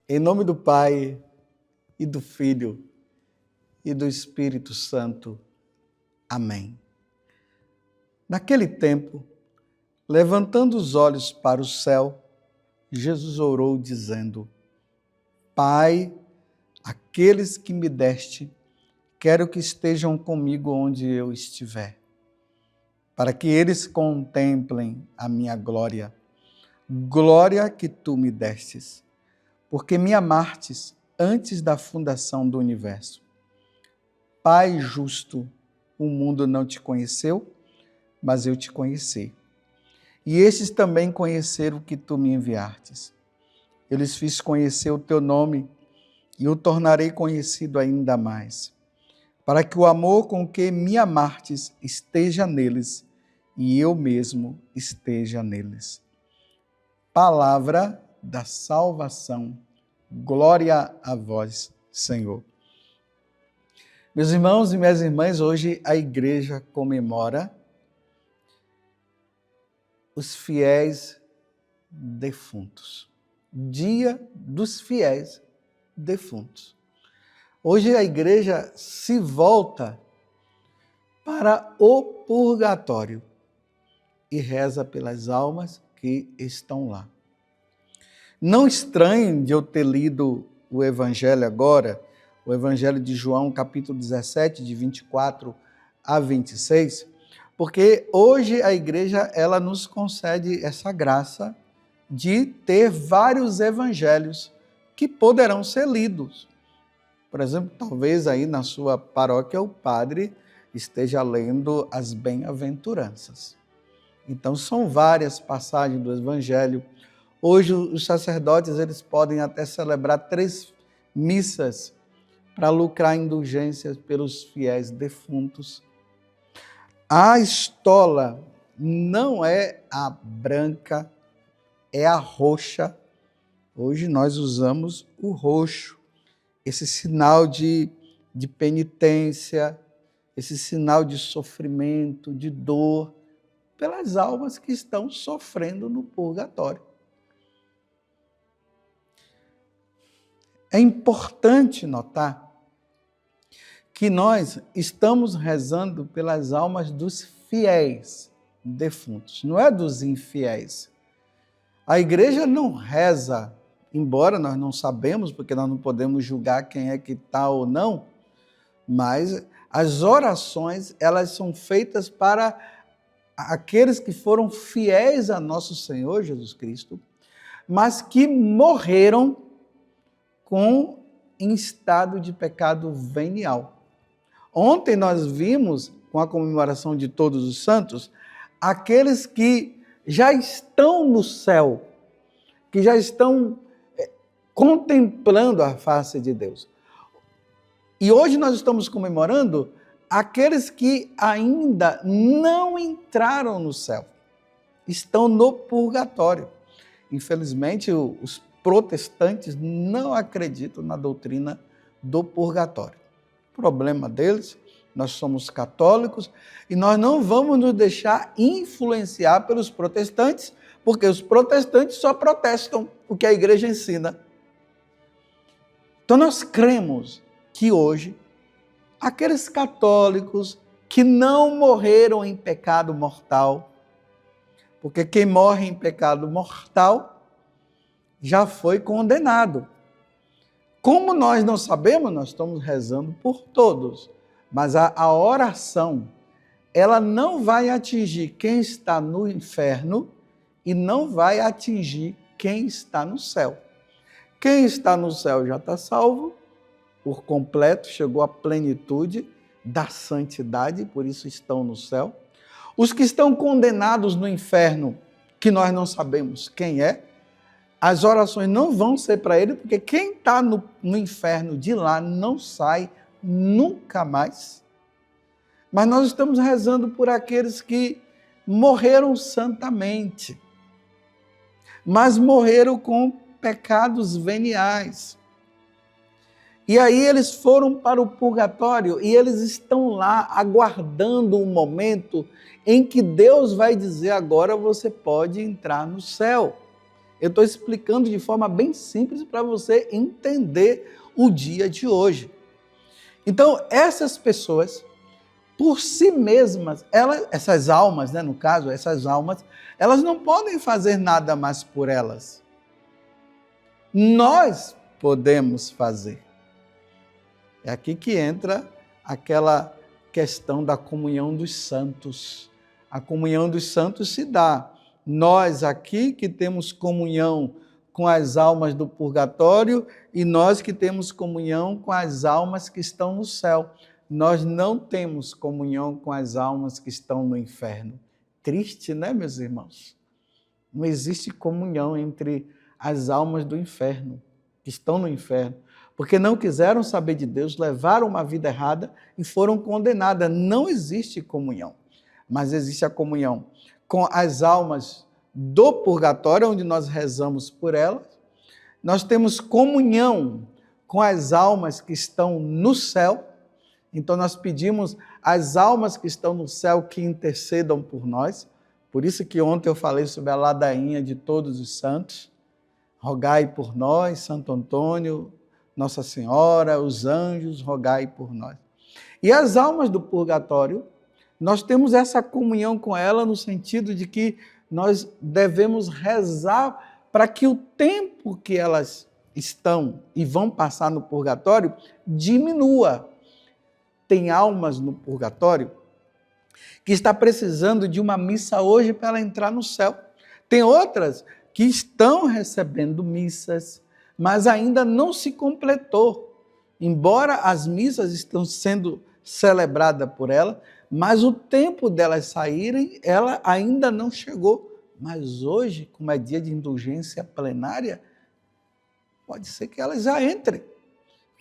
Em nome do Pai, e do Filho, e do Espírito Santo. Amém. Naquele tempo, levantando os olhos para o céu, Jesus orou dizendo: Pai, aqueles que me deste, quero que estejam comigo onde eu estiver, para que eles contemplem a minha glória, glória que tu me destes, porque me amastes antes da fundação do universo. Pai justo, o mundo não te conheceu, mas eu te conheci. E estes também conheceram o que tu me enviastes. Eu lhes fiz conhecer o teu nome e o tornarei conhecido ainda mais, para que o amor com que me amastes esteja neles e eu mesmo esteja neles. Palavra da salvação. Glória a vós, Senhor. Meus irmãos e minhas irmãs, hoje a igreja comemora os fiéis defuntos. Dia dos fiéis defuntos. Hoje a igreja se volta para o purgatório e reza pelas almas que estão lá. Não estranhem de eu ter lido o Evangelho agora, o Evangelho de João, capítulo 17, de 24 a 26, porque hoje a igreja ela nos concede essa graça de ter vários evangelhos que poderão ser lidos. Por exemplo, talvez aí na sua paróquia o padre esteja lendo as bem-aventuranças. Então são várias passagens do Evangelho. Hoje os sacerdotes eles podem até celebrar 3 missas para lucrar indulgências pelos fiéis defuntos. A estola não é a branca, é a roxa. Hoje nós usamos o roxo, esse sinal de penitência, esse sinal de sofrimento, de dor, pelas almas que estão sofrendo no purgatório. É importante notar que nós estamos rezando pelas almas dos fiéis defuntos, não é dos infiéis. A igreja não reza, embora nós não sabemos, porque nós não podemos julgar quem é que está ou não, mas as orações, elas são feitas para aqueles que foram fiéis a nosso Senhor Jesus Cristo, mas que morreram em estado de pecado venial. Ontem nós vimos, com a comemoração de todos os santos, aqueles que já estão no céu, que já estão contemplando a face de Deus. E hoje nós estamos comemorando aqueles que ainda não entraram no céu, estão no purgatório. Infelizmente, os protestantes não acreditam na doutrina do purgatório. Problema deles, nós somos católicos e nós não vamos nos deixar influenciar pelos protestantes, porque os protestantes só protestam o que a igreja ensina. Então nós cremos que hoje, aqueles católicos que não morreram em pecado mortal, porque quem morre em pecado mortal já foi condenado. Como nós não sabemos, nós estamos rezando por todos, mas a oração, ela não vai atingir quem está no inferno e não vai atingir quem está no céu. Quem está no céu já está salvo por completo, chegou à plenitude da santidade, por isso estão no céu. Os que estão condenados no inferno, que nós não sabemos quem é, as orações não vão ser para ele, porque quem está no inferno de lá não sai nunca mais. Mas nós estamos rezando por aqueles que morreram santamente, mas morreram com pecados veniais. E aí eles foram para o purgatório e eles estão lá aguardando o momento em que Deus vai dizer: agora você pode entrar no céu. Eu estou explicando de forma bem simples para você entender o dia de hoje. Então, essas pessoas, por si mesmas, essas almas, no caso, essas almas, elas não podem fazer nada mais por elas. Nós podemos fazer. É aqui que entra aquela questão da comunhão dos santos. A comunhão dos santos se dá. Nós aqui que temos comunhão com as almas do purgatório e nós que temos comunhão com as almas que estão no céu. Nós não temos comunhão com as almas que estão no inferno. Triste, né, meus irmãos? Não existe comunhão entre as almas do inferno, que estão no inferno, porque não quiseram saber de Deus, levaram uma vida errada e foram condenadas. Não existe comunhão, mas existe a comunhão com as almas do purgatório, onde nós rezamos por elas. Nós temos comunhão com as almas que estão no céu. Então nós pedimos às almas que estão no céu que intercedam por nós. Por isso que ontem eu falei sobre a ladainha de todos os santos. Rogai por nós, Santo Antônio, Nossa Senhora, os anjos, rogai por nós. E as almas do purgatório, nós temos essa comunhão com ela no sentido de que nós devemos rezar para que o tempo que elas estão e vão passar no purgatório diminua. Tem almas no purgatório que está precisando de uma missa hoje para ela entrar no céu. Tem outras que estão recebendo missas, mas ainda não se completou. Embora as missas estão sendo celebradas por ela, mas o tempo delas saírem, ela ainda não chegou. Mas hoje, como é dia de indulgência plenária, pode ser que elas já entrem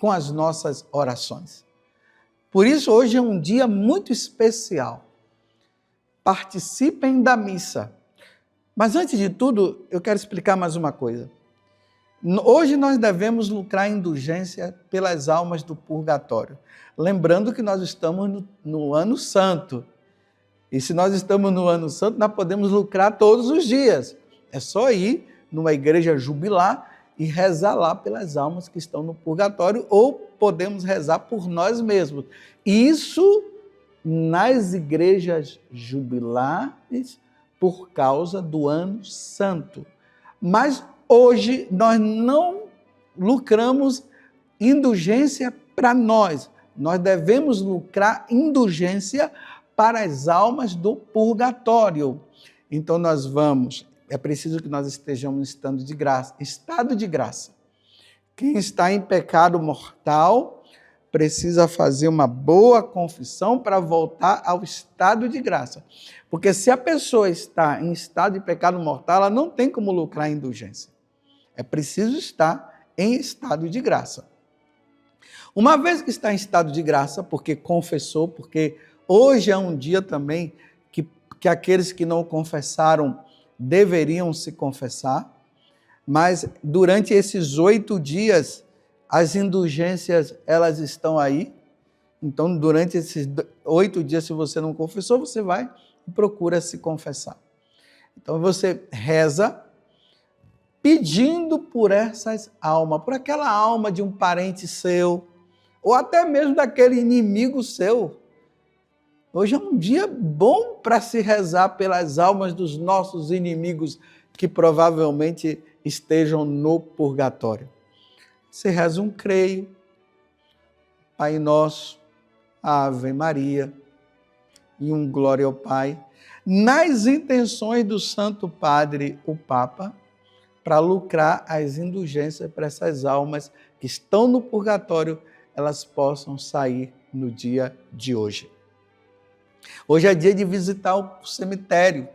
com as nossas orações. Por isso, hoje é um dia muito especial. Participem da missa. Mas antes de tudo, eu quero explicar mais uma coisa. Hoje nós devemos lucrar indulgência pelas almas do purgatório. Lembrando que nós estamos no ano santo. E se nós estamos no ano santo, nós podemos lucrar todos os dias. É só ir numa igreja jubilar e rezar lá pelas almas que estão no purgatório, ou podemos rezar por nós mesmos. Isso nas igrejas jubilares por causa do ano santo. Mas hoje nós não lucramos indulgência para nós. Nós devemos lucrar indulgência para as almas do purgatório. Então nós vamos, é preciso que nós estejamos em estado de graça. Quem está em pecado mortal precisa fazer uma boa confissão para voltar ao estado de graça. Porque se a pessoa está em estado de pecado mortal, ela não tem como lucrar indulgência. É preciso estar em estado de graça. Uma vez que está em estado de graça, porque confessou, porque hoje é um dia também que aqueles que não confessaram deveriam se confessar, mas durante esses 8 dias, as indulgências, elas estão aí. Então, durante esses 8 dias, se você não confessou, você vai e procura se confessar. Então, você reza pedindo por essas almas, por aquela alma de um parente seu, ou até mesmo daquele inimigo seu. Hoje é um dia bom para se rezar pelas almas dos nossos inimigos que provavelmente estejam no purgatório. Você reza um creio, Pai Nosso, Ave Maria e um Glória ao Pai, nas intenções do Santo Padre, o Papa, para lucrar as indulgências para essas almas que estão no purgatório, elas possam sair no dia de hoje. Hoje é dia de visitar o cemitério.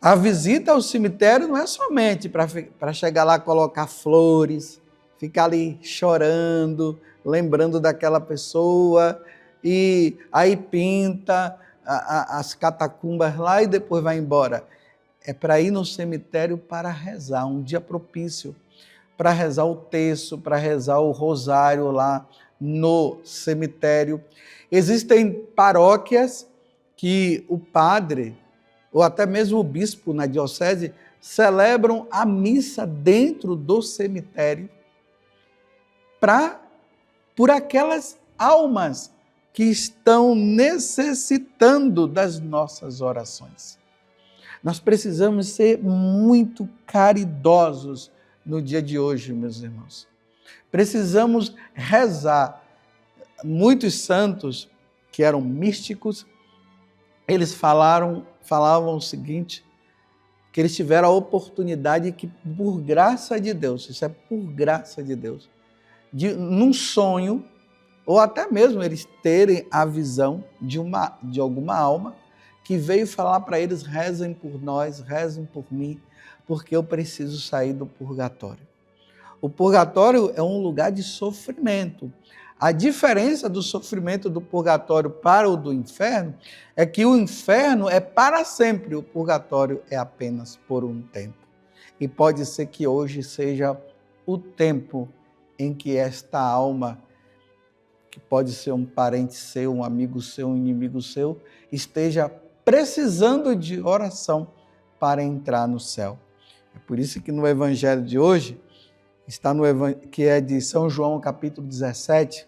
A visita ao cemitério não é somente para chegar lá, colocar flores, ficar ali chorando, lembrando daquela pessoa, e aí pinta as catacumbas lá e depois vai embora. É para ir no cemitério para rezar, um dia propício. para rezar o terço, para rezar o rosário lá no cemitério. Existem paróquias que o padre, ou até mesmo o bispo na diocese, celebram a missa dentro do cemitério por aquelas almas que estão necessitando das nossas orações. Nós precisamos ser muito caridosos no dia de hoje, meus irmãos. Precisamos rezar. Muitos santos que eram místicos, eles falavam o seguinte, que eles tiveram a oportunidade que, por graça de Deus, isso é por graça de Deus, num sonho, ou até mesmo eles terem a visão de alguma alma que veio falar para eles: rezem por nós, rezem por mim, porque eu preciso sair do purgatório. O purgatório é um lugar de sofrimento. A diferença do sofrimento do purgatório para o do inferno é que o inferno é para sempre, o purgatório é apenas por um tempo. E pode ser que hoje seja o tempo em que esta alma, que pode ser um parente seu, um amigo seu, um inimigo seu, esteja precisando de oração para entrar no céu. É por isso que no evangelho de hoje, que é de São João, capítulo 17,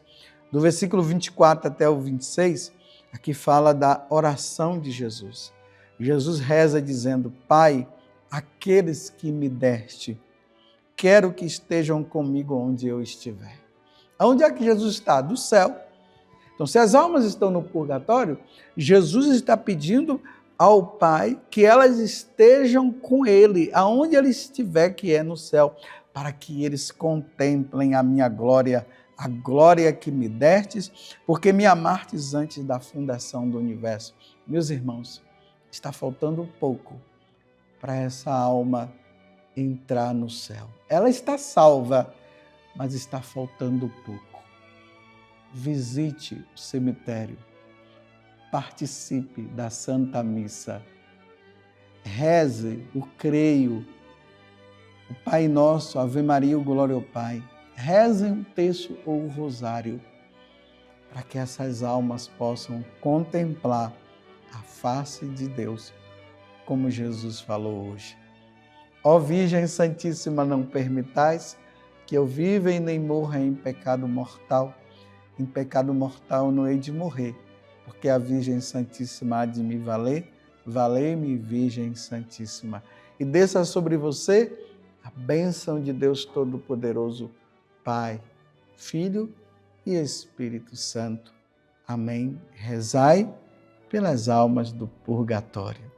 do versículo 24 até o 26, aqui fala da oração de Jesus. Jesus reza dizendo: Pai, aqueles que me deste, quero que estejam comigo onde eu estiver. Onde é que Jesus está? Do céu. Então, se as almas estão no purgatório, Jesus está pedindo ao Pai que elas estejam com Ele, aonde Ele estiver, que é no céu, para que eles contemplem a minha glória, a glória que me destes, porque me amastes antes da fundação do universo. Meus irmãos, está faltando pouco para essa alma entrar no céu. Ela está salva, mas está faltando pouco. Visite o cemitério, participe da Santa Missa, reze o creio, o Pai Nosso, Ave Maria, o Glória ao Pai. Rezem o terço ou o rosário, para que essas almas possam contemplar a face de Deus, como Jesus falou hoje. Ó Virgem Santíssima, não permitais que eu viva e nem morra em pecado mortal. Em pecado mortal não hei de morrer, porque a Virgem Santíssima há de me valer. Valei-me, Virgem Santíssima. E desça sobre você a bênção de Deus Todo-Poderoso, Pai, Filho e Espírito Santo. Amém. Rezai pelas almas do purgatório.